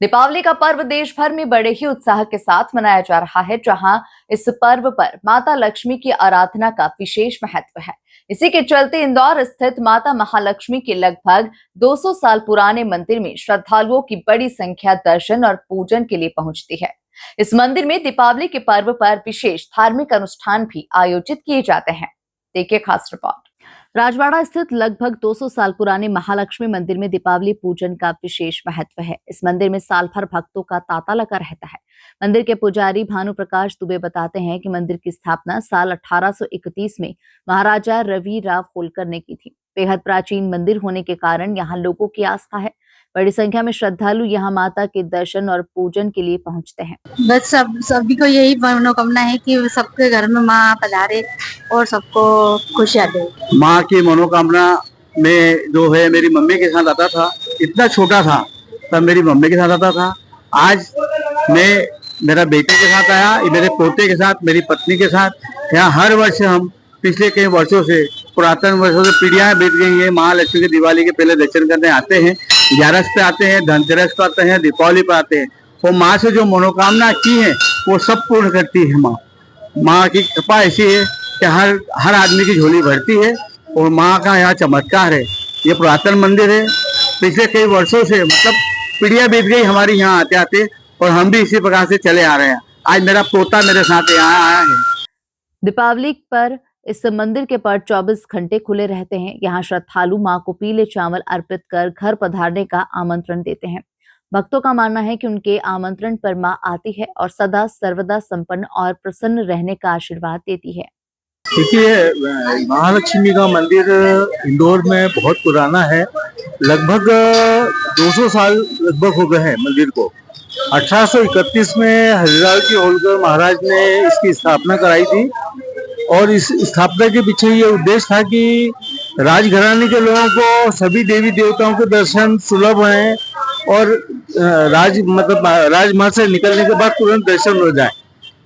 दीपावली का पर्व देश भर में बड़े ही उत्साह के साथ मनाया जा रहा है, जहां इस पर्व पर माता लक्ष्मी की आराधना का विशेष महत्व है। इसी के चलते इंदौर स्थित माता महालक्ष्मी के लगभग 200 साल पुराने मंदिर में श्रद्धालुओं की बड़ी संख्या दर्शन और पूजन के लिए पहुंचती है। इस मंदिर में दीपावली के पर्व पर विशेष धार्मिक अनुष्ठान भी आयोजित किए जाते हैं। देखिए खास रिपोर्ट। राजवाड़ा स्थित लगभग 200 साल पुराने महालक्ष्मी मंदिर में दीपावली पूजन का विशेष महत्व है। इस मंदिर में साल भर भक्तों का तांता लगा रहता है। मंदिर के पुजारी भानु प्रकाश दुबे बताते हैं कि मंदिर की स्थापना साल 1831 में महाराजा रवि राव होलकर ने की थी। बेहद प्राचीन मंदिर होने के कारण यहाँ लोगों की आस्था है। बड़ी संख्या में श्रद्धालु यहाँ माता के दर्शन और पूजन के लिए पहुँचते हैं। बस सभी को यही मनोकामना है कि सबके घर में माँ पधारे और सबको खुशियाँ दे। माँ की मनोकामना में जो है मेरी मम्मी के साथ आता था, इतना छोटा था तब मेरी मम्मी के साथ आता था। आज मैं मेरा बेटे के साथ आया, मेरे पोते के साथ, मेरी पत्नी के साथ। यहाँ हर वर्ष हम पिछले कई वर्षों से, पुरातन वर्षों से पीढ़ियां बीत गई है, महालक्ष्मी के दिवाली के पहले दर्शन करने आते हैं। 11 पे आते हैं, धनतेरस पे आते हैं, दीपावली पे आते हैं। वो माँ से जो मनोकामना की है वो सब पूर्ण करती है। माँ की कृपा ऐसी है कि हर आदमी की झोली भरती है और माँ का यहाँ चमत्कार है। ये पुरातन मंदिर है, पिछले कई वर्षों से, मतलब पीढ़ियां बीत गई हमारी यहाँ आते आते, और हम भी इसी प्रकार से चले आ रहे हैं। आज मेरा पोता मेरे साथ यहाँ आया है। दीपावली पर इस मंदिर के पट 24 घंटे खुले रहते हैं। यहाँ श्रद्धालु मां को पीले चावल अर्पित कर घर पधारने का आमंत्रण देते हैं। भक्तों का मानना है कि उनके आमंत्रण पर मां आती है और सदा सर्वदा संपन्न और प्रसन्न रहने का आशीर्वाद देती है। देखिए, महालक्ष्मी का मंदिर इंदौर में बहुत पुराना है। लगभग 200 साल लगभग हो गए हैं मंदिर को। 1831 में हरिलाल जी होलकर महाराज ने इसकी स्थापना कराई थी, और इस स्थापना के पीछे ये उद्देश्य था कि राजघराने के लोगों को सभी देवी देवताओं के दर्शन सुलभ हैं, और राजमहल से निकलने के बाद तुरंत दर्शन हो जाए।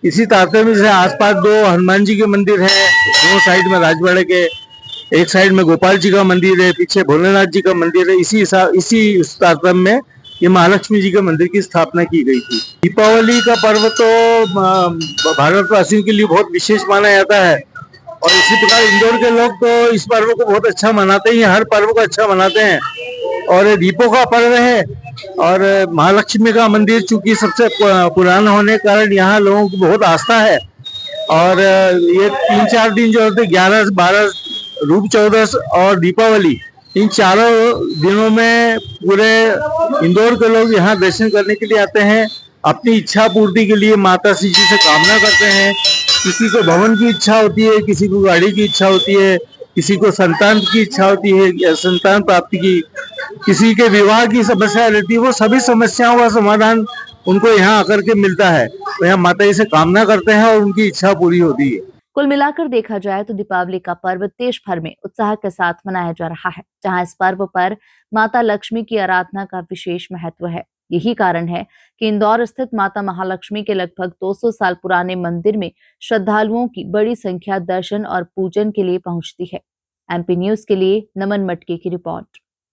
इसी तारतम्य से आसपास 2 हनुमान जी के मंदिर हैं, दोनों साइड में राजवाड़े के। एक साइड में गोपाल जी का मंदिर है, पीछे भोलेनाथ जी का मंदिर है। इसी तारतम्य में ये महालक्ष्मी जी के मंदिर की स्थापना की गई थी। दीपावली का पर्व तो भारतवासियों के लिए बहुत विशेष माना जाता है, और इसी प्रकार इंदौर के लोग तो इस पर्व को बहुत अच्छा मनाते हैं, हर पर्व को अच्छा मनाते हैं। और दीपों का पर्व है, और महालक्ष्मी का मंदिर चूंकि सबसे पुराना होने के कारण यहाँ लोगों की बहुत आस्था है। और ये 3-4 दिन जो होते, 11, 12, रूप चौदस और दीपावली, इन चारों दिनों में पूरे इंदौर के लोग यहाँ दर्शन करने के लिए आते हैं। अपनी इच्छा पूर्ति के लिए माता श्री जी से कामना करते हैं। किसी को भवन की इच्छा होती है, किसी को गाड़ी की इच्छा होती है, किसी को संतान की इच्छा होती है, संतान प्राप्ति की, किसी के विवाह की समस्या रहती है। वो सभी समस्याओं का समाधान उनको यहाँ आकर के मिलता है। तो यहाँ माता जी से कामना करते हैं और उनकी इच्छा पूरी होती है। कुल मिलाकर देखा जाए तो दीपावली का पर्व देश भर में उत्साह के साथ मनाया जा रहा है, जहां इस पर्व पर माता लक्ष्मी की आराधना का विशेष महत्व है। यही कारण है कि इंदौर स्थित माता महालक्ष्मी के लगभग 200 साल पुराने मंदिर में श्रद्धालुओं की बड़ी संख्या दर्शन और पूजन के लिए पहुंचती है। एमपी न्यूज के लिए नमन मटके की रिपोर्ट।